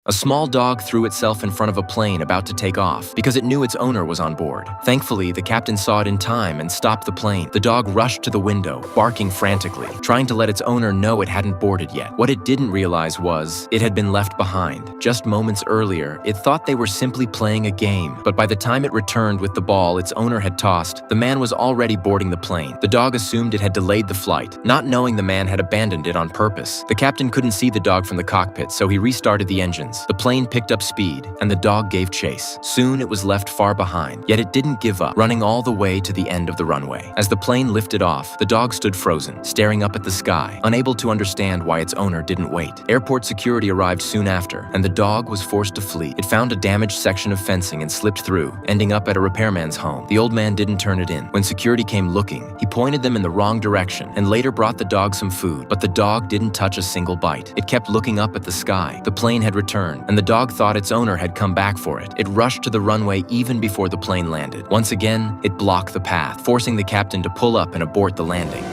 A small dog threw itself in front of a plane about to take off because it knew its owner was on board. Thankfully, the captain saw it in time and stopped the plane. The dog rushed to the window, barking frantically, trying to let its owner know it hadn't boarded yet. What it didn't realize was it had been left behind. Just moments earlier, it thought they were simply playing a game, but by the time it returned with the ball its owner had tossed, the man was already boarding the plane. The dog assumed it had delayed the flight, not knowing the man had abandoned it on purpose. The captain couldn't see the dog from the cockpit, so he restarted the engines. The plane picked up speed, and the dog gave chase. Soon it was left far behind, yet it didn't give up, running all the way to the end of the runway. As the plane lifted off, the dog stood frozen, staring up at the sky, unable to understand why its owner didn't wait. Airport security arrived soon after, and the dog was forced to flee. It found a damaged section of fencing and slipped through, ending up at a repairman's home. The old man didn't turn it in. When security came looking, he pointed them in the wrong direction and later brought the dog some food, but the dog didn't touch a single bite. It kept looking up at the sky. The plane had returned, and the dog thought its owner had come back for it. It rushed to the runway even before the plane landed. Once again, it blocked the path, forcing the captain to pull up and abort the landing.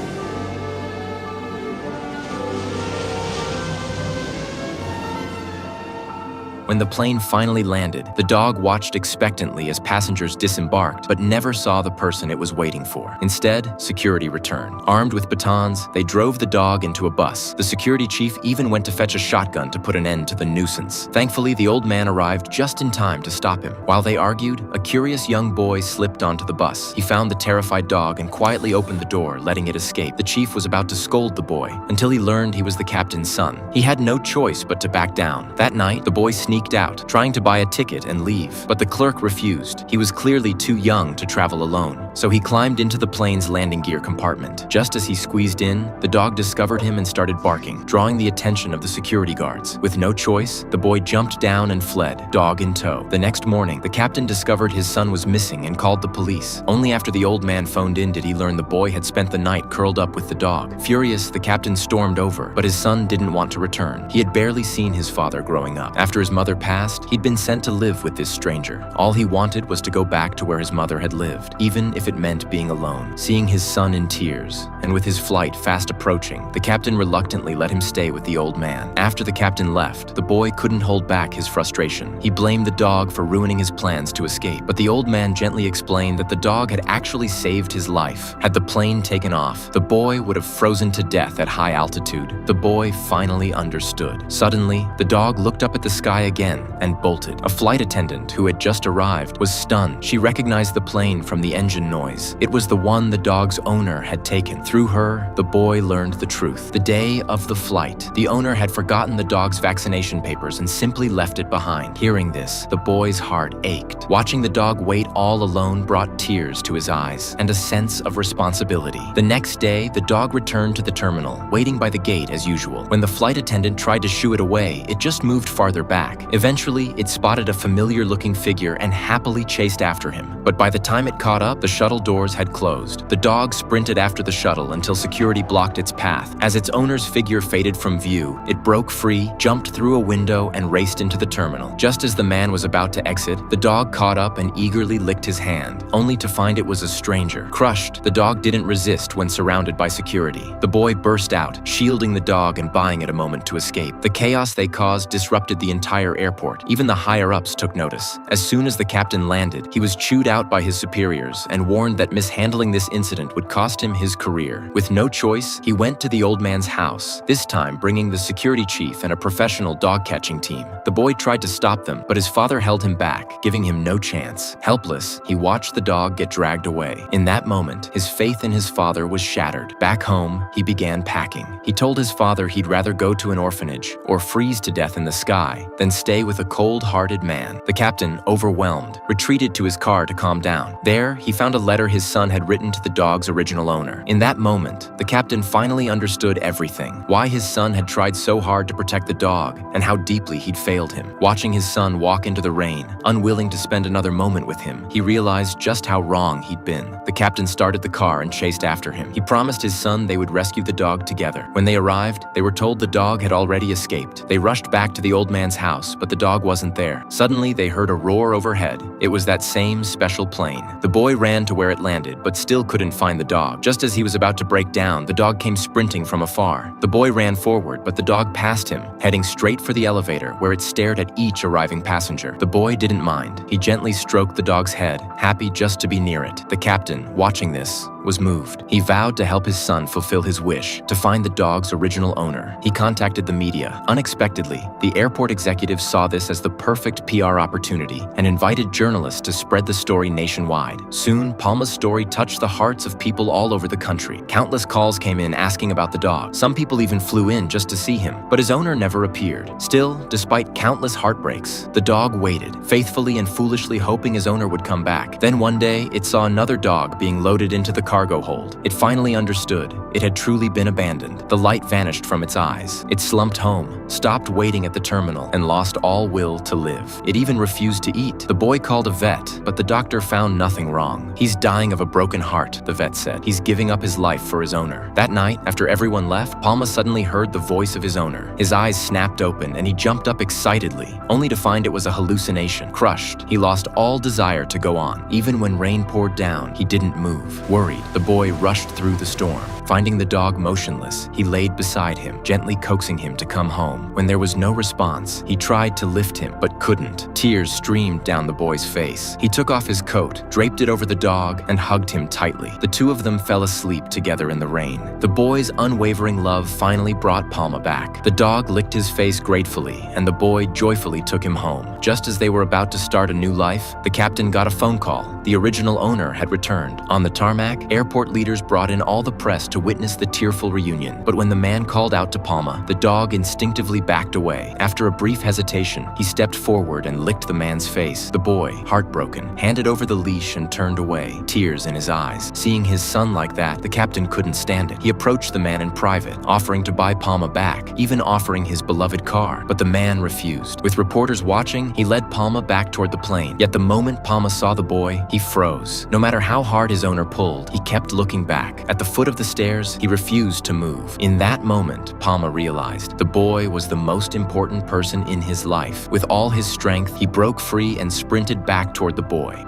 When the plane finally landed, the dog watched expectantly as passengers disembarked, but never saw the person it was waiting for. Instead, security returned. Armed with batons, they drove the dog into a bus. The security chief even went to fetch a shotgun to put an end to the nuisance. Thankfully, the old man arrived just in time to stop him. While they argued, a curious young boy slipped onto the bus. He found the terrified dog and quietly opened the door, letting it escape. The chief was about to scold the boy until he learned he was the captain's son. He had no choice but to back down. That night, the boy sneaked out, trying to buy a ticket and leave, but the clerk refused. He was clearly too young to travel alone, so he climbed into the plane's landing gear compartment. Just as he squeezed in, the dog discovered him and started barking, drawing the attention of the security guards. With no choice, the boy jumped down and fled, dog in tow. The next morning, the captain discovered his son was missing and called the police. Only after the old man phoned in did he learn the boy had spent the night curled up with the dog. Furious, the captain stormed over, but his son didn't want to return. He had barely seen his father growing up. After his mother passed, he'd been sent to live with this stranger. All he wanted was to go back to where his mother had lived, even if it meant being alone. Seeing his son in tears, and with his flight fast approaching, the captain reluctantly let him stay with the old man. After the captain left, the boy couldn't hold back his frustration. He blamed the dog for ruining his plans to escape, but the old man gently explained that the dog had actually saved his life. Had the plane taken off, the boy would have frozen to death at high altitude. The boy finally understood. Suddenly, the dog looked up at the sky again and bolted. A flight attendant who had just arrived was stunned. She recognized the plane from the engine noise. It was the one the dog's owner had taken. Through her, the boy learned the truth. The day of the flight, the owner had forgotten the dog's vaccination papers and simply left it behind. Hearing this, the boy's heart ached. Watching the dog wait all alone brought tears to his eyes and a sense of responsibility. The next day, the dog returned to the terminal, waiting by the gate as usual. When the flight attendant tried to shoo it away, it just moved farther back. Eventually, it spotted a familiar-looking figure and happily chased after him. But by the time it caught up, the shuttle doors had closed. The dog sprinted after the shuttle until security blocked its path. As its owner's figure faded from view, it broke free, jumped through a window, and raced into the terminal. Just as the man was about to exit, the dog caught up and eagerly licked his hand, only to find it was a stranger. Crushed, the dog didn't resist when surrounded by security. The boy burst out, shielding the dog and buying it a moment to escape. The chaos they caused disrupted the entire airport. Even the higher-ups took notice. As soon as the captain landed, he was chewed out by his superiors and warned that mishandling this incident would cost him his career. With no choice, he went to the old man's house, this time bringing the security chief and a professional dog-catching team. The boy tried to stop them, but his father held him back, giving him no chance. Helpless, he watched the dog get dragged away. In that moment, his faith in his father was shattered. Back home, he began packing. He told his father he'd rather go to an orphanage or freeze to death in the sky than stay with a cold-hearted man. The captain, overwhelmed, retreated to his car to calm down. There, he found a letter his son had written to the dog's original owner. In that moment, the captain finally understood everything. Why his son had tried so hard to protect the dog, and how deeply he'd failed him. Watching his son walk into the rain, unwilling to spend another moment with him, he realized just how wrong he'd been. The captain started the car and chased after him. He promised his son they would rescue the dog together. When they arrived, they were told the dog had already escaped. They rushed back to the old man's house, close, but the dog wasn't there. Suddenly, they heard a roar overhead. It was that same special plane. The boy ran to where it landed, but still couldn't find the dog. Just as he was about to break down, the dog came sprinting from afar. The boy ran forward, but the dog passed him, heading straight for the elevator, where it stared at each arriving passenger. The boy didn't mind. He gently stroked the dog's head, happy just to be near it. The captain, watching this, was moved. He vowed to help his son fulfill his wish, to find the dog's original owner. He contacted the media. Unexpectedly, the airport executives saw this as the perfect PR opportunity and invited journalists to spread the story nationwide. Soon, Palma's story touched the hearts of people all over the country. Countless calls came in asking about the dog. Some people even flew in just to see him, but his owner never appeared. Still, despite countless heartbreaks, the dog waited, faithfully and foolishly hoping his owner would come back. Then one day, it saw another dog being loaded into the cargo hold. It finally understood. It had truly been abandoned. The light vanished from its eyes. It slumped home, stopped waiting at the terminal, and lost all will to live. It even refused to eat. The boy called a vet, but the doctor found nothing wrong. He's dying of a broken heart, the vet said. He's giving up his life for his owner. That night, after everyone left, Palma suddenly heard the voice of his owner. His eyes snapped open, and he jumped up excitedly, only to find it was a hallucination. Crushed, he lost all desire to go on. Even when rain poured down, he didn't move. Worried, the boy rushed through the storm. Finding the dog motionless, he laid beside him, gently coaxing him to come home. When there was no response, he tried to lift him, but couldn't. Tears streamed down the boy's face. He took off his coat, draped it over the dog, and hugged him tightly. The two of them fell asleep together in the rain. The boy's unwavering love finally brought Palma back. The dog licked his face gratefully, and the boy joyfully took him home. Just as they were about to start a new life, the captain got a phone call. The original owner had returned. On the tarmac, airport leaders brought in all the press to witness the tearful reunion. But when the man called out to Palma, the dog instinctively backed away. After a brief hesitation, he stepped forward and licked the man's face. The boy, heartbroken, handed over the leash and turned away, tears in his eyes. Seeing his son like that, the captain couldn't stand it. He approached the man in private, offering to buy Palma back, even offering his beloved car. But the man refused. With reporters watching, he led Palma back toward the plane. Yet the moment Palma saw the boy, he froze. No matter how hard his owner pulled, he kept looking back. At the foot of the stairs, he refused to move. In that moment, Palma realized the boy was the most important person in his life. With all his strength, he broke free and sprinted back toward the boy.